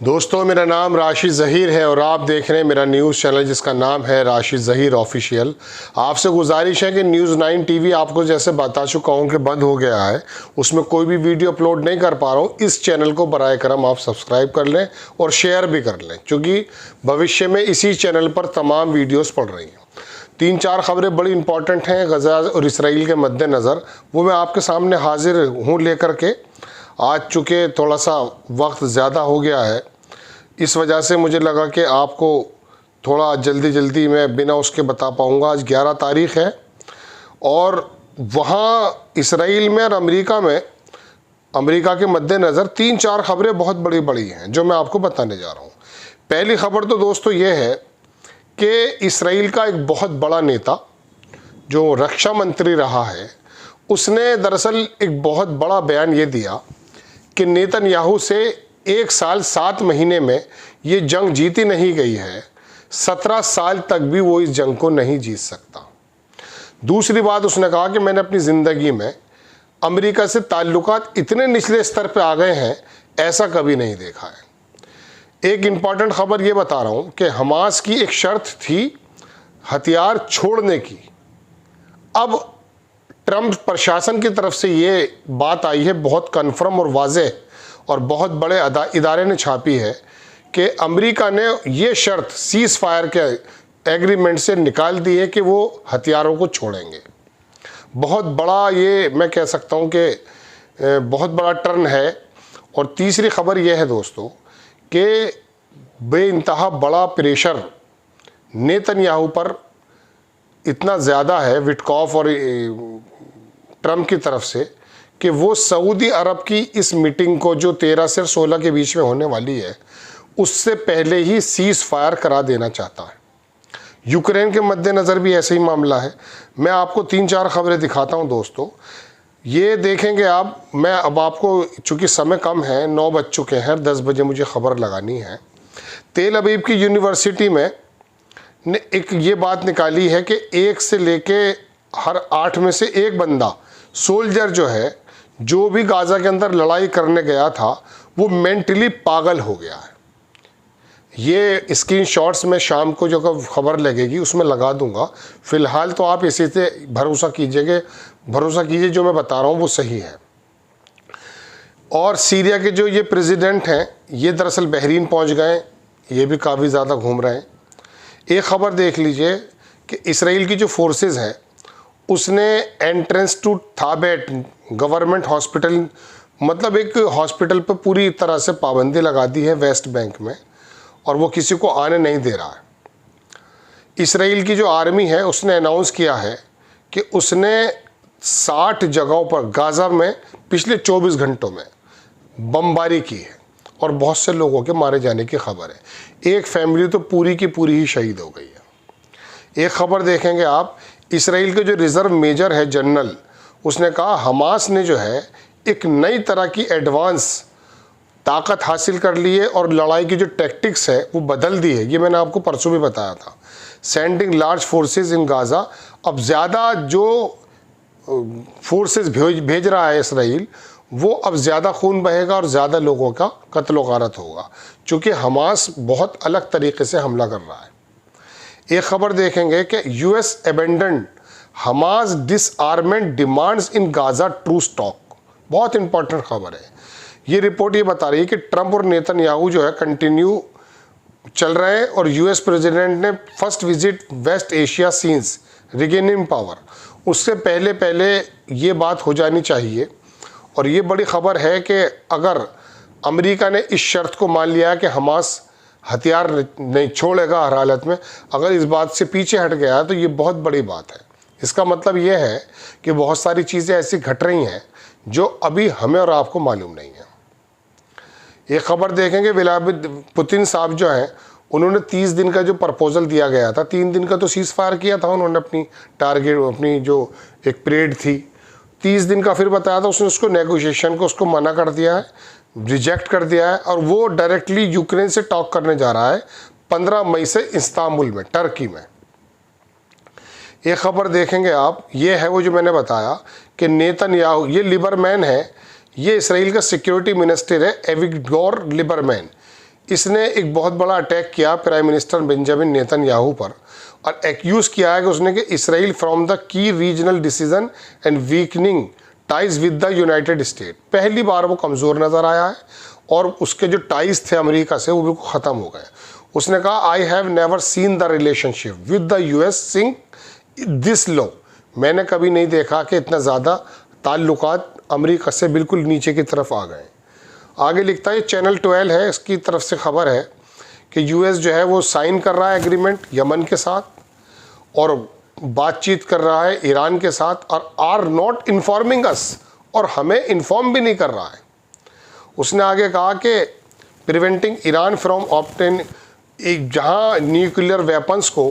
दोस्तों, मेरा नाम राशिद ज़हीर है और आप देख रहे हैं मेरा न्यूज़ चैनल जिसका नाम है राशिद ज़हीर ऑफिशियल। आपसे गुजारिश है कि न्यूज़ 9 टीवी आपको जैसे बता चुका हूं कि बंद हो गया है, उसमें कोई भी वीडियो अपलोड नहीं कर पा रहा हूं। इस चैनल को बराए करम आप सब्सक्राइब कर लें और शेयर भी कर लें, क्योंकि भविष्य में इसी चैनल पर तमाम वीडियोज़ पड़ रही हैं। 3-4 खबरें बड़ी इंपॉर्टेंट हैं गज़ा और इसराइल के मद्देनज़र, वो मैं आपके सामने हाजिर हूँ लेकर के। आज चूँकि थोड़ा सा वक्त ज़्यादा हो गया है, इस वजह से मुझे लगा कि आपको थोड़ा जल्दी मैं बिना उसके बता पाऊँगा। आज 11 तारीख़ है और वहाँ इसराइल में और अमेरिका के मद्देनज़र 3-4 खबरें बहुत बड़ी हैं जो मैं आपको बताने जा रहा हूँ। पहली खबर तो दोस्तों ये है कि इसराइल का एक बहुत बड़ा नेता जो रक्षा मंत्री रहा है, उसने दरअसल एक बहुत बड़ा बयान ये दिया कि नेतन्याहू से 1 साल 7 महीने में ये जंग जीती नहीं गई है, 17 साल तक भी वो इस जंग को नहीं जीत सकता। दूसरी बात, उसने कहा कि मैंने अपनी ज़िंदगी में अमेरिका से ताल्लुकात इतने निचले स्तर पे आ गए हैं, ऐसा कभी नहीं देखा है। एक इम्पॉर्टेंट खबर ये बता रहा हूँ कि हमास की एक शर्त थी हथियार छोड़ने की। अब ट्रंप प्रशासन की तरफ से ये बात आई है, बहुत कन्फर्म और वाज़ेह, और बहुत बड़े इदारे ने छापी है कि अमेरिका ने ये शर्त सीज़ फायर के एग्रीमेंट से निकाल दी है कि वो हथियारों को छोड़ेंगे। बहुत बड़ा, ये मैं कह सकता हूँ कि बहुत बड़ा टर्न है। और तीसरी खबर यह है दोस्तों कि बेइंतहा बड़ा प्रेशर नेतन्याहू पर इतना ज़्यादा है विटकॉफ और ट्रंप की तरफ से कि वो सऊदी अरब की इस मीटिंग को जो 13 से 16 के बीच में होने वाली है, उससे पहले ही सीज़ फायर करा देना चाहता है। यूक्रेन के मद्देनज़र भी ऐसे ही मामला है। मैं आपको 3-4 खबरें दिखाता हूं दोस्तों, ये देखेंगे आप। मैं अब आपको, चूँकि समय कम है, 9 बज चुके हैं, 10 बजे मुझे खबर लगानी है। तेल अवीव की यूनिवर्सिटी में ने एक ये बात निकाली है कि 1 से लेके हर 8 में से 1 बंदा सोल्जर जो है, जो भी गाज़ा के अंदर लड़ाई करने गया था, वो मेंटली पागल हो गया है। ये स्क्रीनशॉट्स में शाम को जो खबर लगेगी उसमें लगा दूंगा। फ़िलहाल तो आप इसी से भरोसा कीजिए जो मैं बता रहा हूँ वो सही है। और सीरिया के जो ये प्रेसिडेंट हैं, ये दरअसल बहरीन पहुँच गए, ये भी काफ़ी ज़्यादा घूम रहे हैं। एक ख़बर देख लीजिए कि इसराइल की जो फोर्सेस हैं, उसने एंट्रेंस टू थाबेट गवर्नमेंट हॉस्पिटल, मतलब एक हॉस्पिटल पर पूरी तरह से पाबंदी लगा दी है वेस्ट बैंक में, और वो किसी को आने नहीं दे रहा है। इसराइल की जो आर्मी है उसने अनाउंस किया है कि उसने 60 जगहों पर गाज़ा में पिछले 24 घंटों में बमबारी की है और बहुत से लोगों के मारे जाने की खबर है। एक फैमिली तो पूरी की पूरी ही शहीद हो गई है। एक खबर देखेंगे आप, इसराइल के जो रिज़र्व मेजर है जनरल, उसने कहा हमास ने जो है एक नई तरह की एडवांस ताकत हासिल कर ली है और लड़ाई की जो टैक्टिक्स है वो बदल दी है। ये मैंने आपको परसों भी बताया था। Sending large forces in Gaza, अब ज़्यादा जो फोर्सेस भेज रहा है इसराइल, वो अब ज़्यादा खून बहेगा और ज़्यादा लोगों का कत्ल गारत होगा, चूँकि हमास बहुत अलग तरीके से हमला कर रहा है। एक खबर देखेंगे कि US abandoned Hamas disarmament demands in Gaza truce talk. बहुत इंपॉर्टेंट खबर है। ये रिपोर्ट ये बता रही है कि ट्रंप और नेतन्याहू जो है कंटिन्यू चल रहे हैं और यूएस प्रेसिडेंट ने first visit West Asia since regaining power, उससे पहले ये बात हो जानी चाहिए। और ये बड़ी खबर है कि अगर अमेरिका ने इस शर्त को मान लिया कि हमास हथियार नहीं छोड़ेगा हर हालत में, अगर इस बात से पीछे हट गया तो ये बहुत बड़ी बात है। इसका मतलब ये है कि बहुत सारी चीज़ें ऐसी घट रही हैं जो अभी हमें और आपको मालूम नहीं है। एक खबर देखेंगे, व्लादिमीर पुतिन साहब जो हैं, उन्होंने 30 दिन का जो प्रपोजल दिया गया था, 3 दिन का तो सीज़ फायर किया था उन्होंने, अपनी टारगेट, अपनी जो एक परेड थी, 30 दिन का फिर बताया था, उसने उसको नेगोशिएशन को उसको मना कर दिया है, रिजेक्ट कर दिया है, और वो डायरेक्टली यूक्रेन से टॉक करने जा रहा है 15 मई से इस्तांबुल में, टर्की में। एक खबर देखेंगे आप, ये है वो जो मैंने बताया कि नेतन्याहू, ये लिबरमैन है, ये इसराइल का सिक्योरिटी मिनिस्टर है, एविगडोर लिबरमैन। इसने एक बहुत बड़ा अटैक किया प्राइम मिनिस्टर बेंजामिन नेतन्याहू पर और एक्यूज़ किया है कि उसने कि Israel from the key regional decision and weakening ties with the United state. पहली बार वो कमज़ोर नज़र आया है और उसके जो टाइज थे अमेरिका से वो बिल्कुल ख़त्म हो गए। उसने कहा I have never seen the relationship with the US sink this low. मैंने कभी नहीं देखा कि इतना ज़्यादा ताल्लुकात अमेरिका से बिल्कुल नीचे की तरफ आ गए। आगे लिखता है चैनल 12 है, इसकी तरफ से खबर है कि यूएस जो है वो साइन कर रहा है एग्रीमेंट यमन के साथ और बातचीत कर रहा है ईरान के साथ और आर नॉट इन्फॉर्मिंग अस, और हमें इन्फॉर्म भी नहीं कर रहा है। उसने आगे कहा कि प्रिवेंटिंग ईरान फ्रॉम ऑब्टेन, एक जहाँ न्यूक्लियर वेपन्स को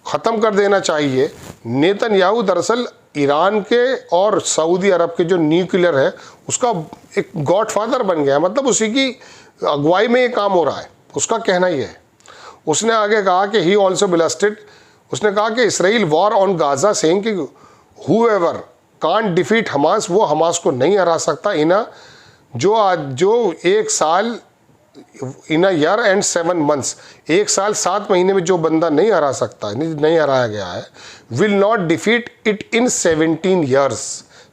ख़त्म कर देना चाहिए। नेतन्याहू दरअसल ईरान के और सऊदी अरब के जो न्यूक्लियर है उसका एक गॉडफादर बन गया, मतलब उसी की अगुवाई में ये काम हो रहा है, उसका कहना ही है। उसने आगे कहा कि ही ऑल्सो ब्लास्टेड, उसने कहा कि Israel war on Gaza saying कि हूएवर कांट डिफीट हमास, वो हमास को नहीं हरा सकता इना जो एक साल इन अ ईयर एंड 7 months, 1 साल 7 महीने में जो बंदा नहीं हरा सकता, नहीं हराया गया है, will not defeat it in 17 years,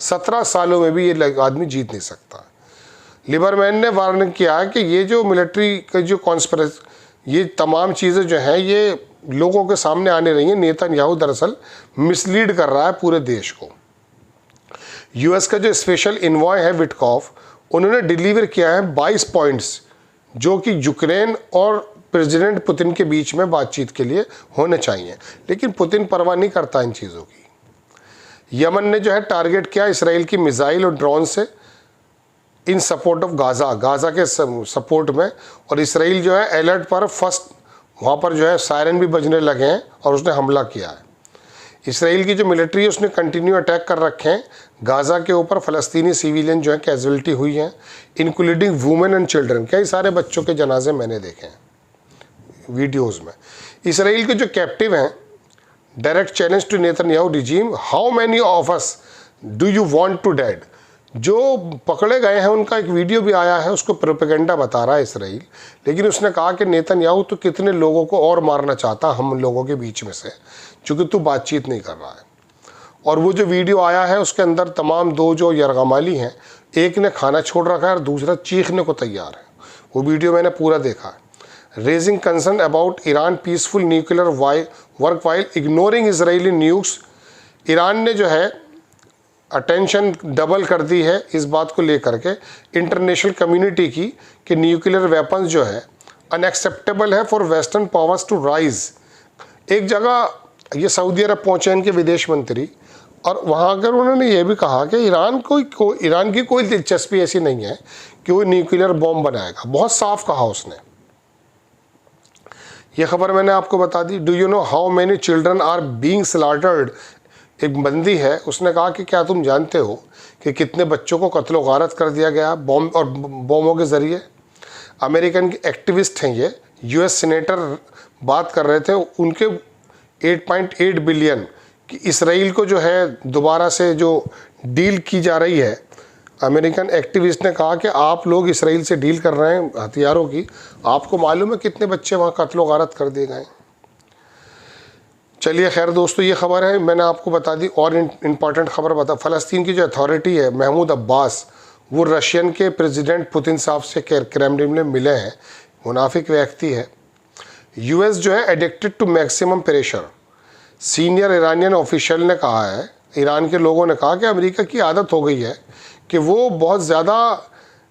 17 सालों में भी ये आदमी जीत नहीं सकता। लिबरमैन ने वार्निंग किया है कि ये जो मिलिट्री का जो कॉन्स्पिरेसी, ये तमाम चीज़ें जो हैं ये लोगों के सामने आने रही हैं। नेतन्याहू दरअसल मिसलीड कर रहा है पूरे देश को। यूएस का जो स्पेशल इन्वॉय है विटकॉफ, उन्होंने डिलीवर किया है 22 पॉइंट्स जो कि यूक्रेन और प्रेसिडेंट पुतिन के बीच में बातचीत के लिए होने चाहिए, लेकिन पुतिन परवाह नहीं करता इन चीज़ों की। यमन ने जो है टारगेट किया इसराइल की मिसाइल और ड्रोन से इन सपोर्ट ऑफ गाज़ा के सपोर्ट में, और इसराइल जो है अलर्ट पर फर्स्ट, वहाँ पर जो है सायरन भी बजने लगे हैं और उसने हमला किया है। इसराइल की जो मिलिट्री है उसने कंटिन्यू अटैक कर रखे हैं गाज़ा के ऊपर। फ़लस्तीनी सिविलियन जो है कैजुअलिटी हुई हैं, इंक्लूडिंग वुमेन एंड चिल्ड्रन। कई सारे बच्चों के जनाजे मैंने देखे हैं वीडियोज़ में। इसराइल के जो कैप्टिव हैं, direct challenge to Netanyahu regime, how many of us do you want to dead. जो पकड़े गए हैं उनका एक वीडियो भी आया है, उसको प्रोपेगेंडा बता रहा है इसराइल, लेकिन उसने कहा कि नेतन्याहू तो कितने लोगों को और मारना चाहता हम लोगों के बीच में से, चूँकि तू बातचीत नहीं कर रहा है। और वो जो वीडियो आया है उसके अंदर तमाम दो जो यरगमाली हैं, एक ने खाना छोड़ रखा है और दूसरा चीखने को तैयार है। वो वीडियो मैंने पूरा देखा है। Raising concern about Iran peaceful nuclear work while ignoring Israeli news. Iran ने जो है अटेंशन डबल कर दी है इस बात को लेकर के इंटरनेशनल कम्युनिटी की कि न्यूक्लियर वेपन्स जो है अनएक्सेप्टेबल है for western powers to rise. एक जगह ये सऊदी अरब पहुँचे इनके विदेश मंत्री, और वहाँ अगर उन्होंने ये भी कहा कि ईरान की कोई दिलचस्पी ऐसी नहीं है कि वो न्यूक्लियर बॉम्ब बनाएगा। बहुत साफ कहा उसने। ये खबर मैंने आपको बता दी। Do you know how many children are being slaughtered. एक बंदी है, उसने कहा कि क्या तुम जानते हो कि कितने बच्चों को कत्लो गारत कर दिया गया बॉम्ब और बॉम्बों के ज़रिए। अमेरिकन के एक्टिविस्ट हैं ये, यूएस सीनेटर बात कर रहे थे, उनके 8.8 बिलियन कि इसराइल को जो है दोबारा से जो डील की जा रही है। अमेरिकन एक्टिविस्ट ने कहा कि आप लोग इसराइल से डील कर रहे हैं हथियारों की, आपको मालूम है कितने बच्चे वहाँ कत्लो गारत कर दिए गए। चलिए खैर दोस्तों, ये खबर है मैंने आपको बता दी। और इम्पॉर्टेंट खबर बता, फ़लस्तीन की जो अथॉरिटी है महमूद अब्बास, वो रशियन के प्रेसिडेंट पुतिन साहब से क्रेमलिन में मिले हैं। मुनाफिक व्यक्ति है। यूएस जो है addicted to maximum pressure. Senior Iranian official ने कहा है, ईरान के लोगों ने कहा कि अमेरिका की आदत हो गई है कि वो बहुत ज़्यादा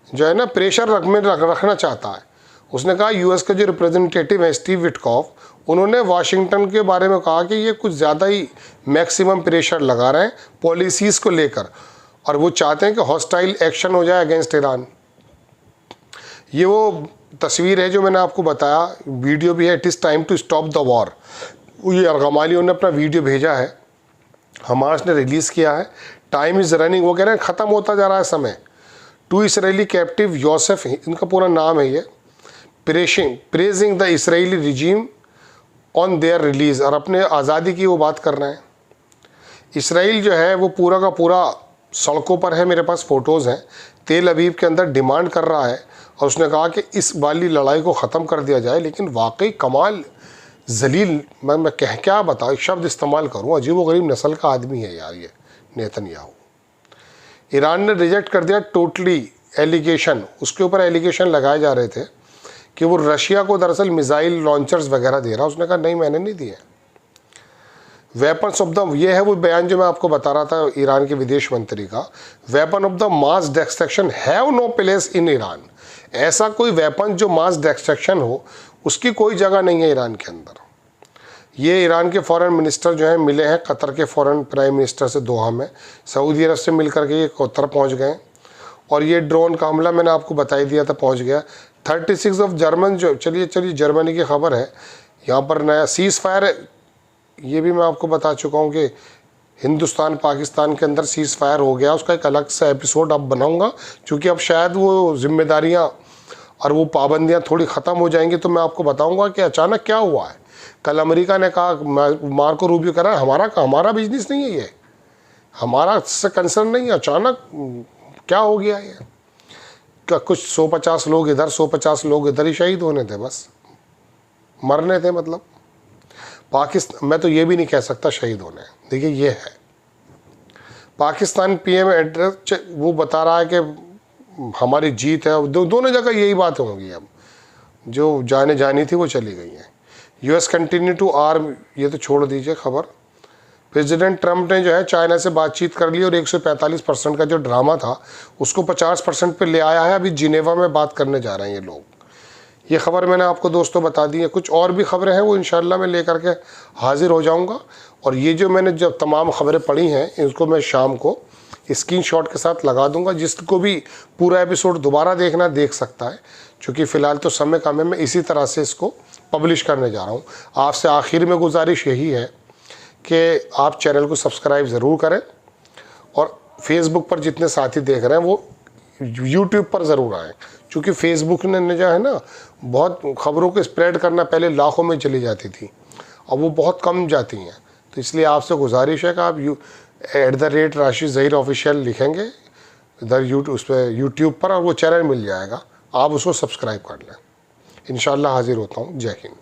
जो है ना प्रेशर रखना चाहता है। उसने कहा यूएस के जो रिप्रेजेंटेटिव हैं स्टीव विटकॉफ, उन्होंने वाशिंगटन के बारे में कहा कि ये कुछ ज़्यादा ही मैक्सिमम प्रेशर लगा रहे हैं पॉलिसीज़ को लेकर, और वो चाहते हैं कि हॉस्टाइल एक्शन हो जाए अगेंस्ट ईरान। ये वो तस्वीर है जो मैंने आपको बताया, वीडियो भी है, it is time to stop the war. ये अरगमालियों ने अपना वीडियो भेजा है, हमास ने रिलीज़ किया है। टाइम इज़ रनिंग, वो कह रहे हैं ख़त्म होता जा रहा है समय। टू इसराइली कैप्टिव योसेफ, इनका पूरा नाम है ये, praising the Israeli regime on their release, और अपने आज़ादी की वो बात कर रहे हैं। इसराइल जो है वो पूरा का पूरा सड़कों पर है, मेरे पास फ़ोटोज़ हैं। तेल अवीव के अंदर डिमांड कर रहा है और उसने कहा कि इस वाली लड़ाई को ख़त्म कर दिया जाए। लेकिन वाकई कमाल जलील, मैं क्या बताऊँ, एक शब्द इस्तेमाल करूँ, अजीब व गरीब नस्ल का आदमी है यार ये नेतन्याहू। ईरान ने रिजेक्ट कर दिया टोटली एलिगेशन, उसके ऊपर एलिगेशन लगाए जा रहे थे कि वो रशिया को दरअसल मिसाइल लॉन्चर्स वगैरह दे रहा। उसने कहा नहीं, मैंने नहीं दिए। वेपन्स ऑफ द, ये है वो बयान जो मैं आपको बता रहा था ईरान के विदेश मंत्री का, weapon of the mass destruction have no place in Iran. ऐसा कोई वेपन जो मास डिस्ट्रक्शन हो उसकी कोई जगह नहीं है ईरान के अंदर। ये ईरान के फॉरेन मिनिस्टर जो हैं मिले हैं कतर के फॉरेन प्राइम मिनिस्टर से दोहा में, सऊदी अरब से मिल करके ये कतर पहुँच गए। और ये ड्रोन का हमला मैंने आपको बता ही दिया था, पहुँच गया। 36 ऑफ जर्मन जो, चलिए जर्मनी की खबर है यहाँ पर, नया सीज़ फायर, ये भी मैं आपको बता चुका हूँ कि हिंदुस्तान पाकिस्तान के अंदर सीज़ फायर हो गया। उसका एक अलग सा एपिसोड अब बनाऊँगा, क्योंकि अब शायद वो जिम्मेदारियाँ और वो पाबंदियाँ थोड़ी ख़त्म हो जाएंगी, तो मैं आपको बताऊँगा कि अचानक क्या हुआ है। कल अमेरिका ने कहा, मार्को रूबियो कह रहा है हमारा बिजनेस नहीं है ये, हमारा से कंसर्न नहीं है, अचानक क्या हो गया ये। क्या कुछ 150 लोग इधर 150 लोग इधर ही शहीद होने थे, बस मरने थे। मतलब पाकिस्तान, मैं तो ये भी नहीं कह सकता शहीद होने। देखिए ये है पाकिस्तान पीएम एड्रेस, वो बता रहा है कि हमारी जीत है। दोनों जगह यही बात होंगी, अब जो जानी थी वो चली गई हैं। यूएस कंटिन्यू टू आर्म, ये तो छोड़ दीजिए खबर। प्रेसिडेंट ट्रंप ने जो है चाइना से बातचीत कर ली और 145% का जो ड्रामा था उसको 50% पे ले आया है। अभी जिनेवा में बात करने जा रहे हैं ये लोग। ये खबर मैंने आपको दोस्तों बता दी है। कुछ और भी खबरें हैं वो इंशाल्लाह मैं लेकर के हाजिर हो जाऊंगा। और ये जो मैंने जब तमाम खबरें पढ़ी हैं इनको मैं शाम को स्क्रीनशॉट के साथ लगा दूंगा, जिसको भी पूरा एपिसोड दोबारा देखना देख सकता है। क्योंकि फ़िलहाल तो समय कम है, मैं इसी तरह से इसको पब्लिश करने जा रहा हूँ। आपसे आखिर में गुजारिश यही है कि आप चैनल को सब्सक्राइब ज़रूर करें, और फेसबुक पर जितने साथी देख रहे हैं वो यूट्यूब पर ज़रूर आएँ। क्योंकि फेसबुक ने जो है ना, बहुत खबरों को स्प्रेड करना पहले लाखों में चली जाती थी, अब वो बहुत कम जाती हैं। तो इसलिए आपसे गुजारिश है कि आप @राशिद ज़हीर ऑफिशियल लिखेंगे इधर उस पर यूट्यूब पर, और वो चैनल मिल जाएगा, आप उसको सब्सक्राइब कर लें। इंशाल्लाह हाजिर होता हूँ। जय हिंद।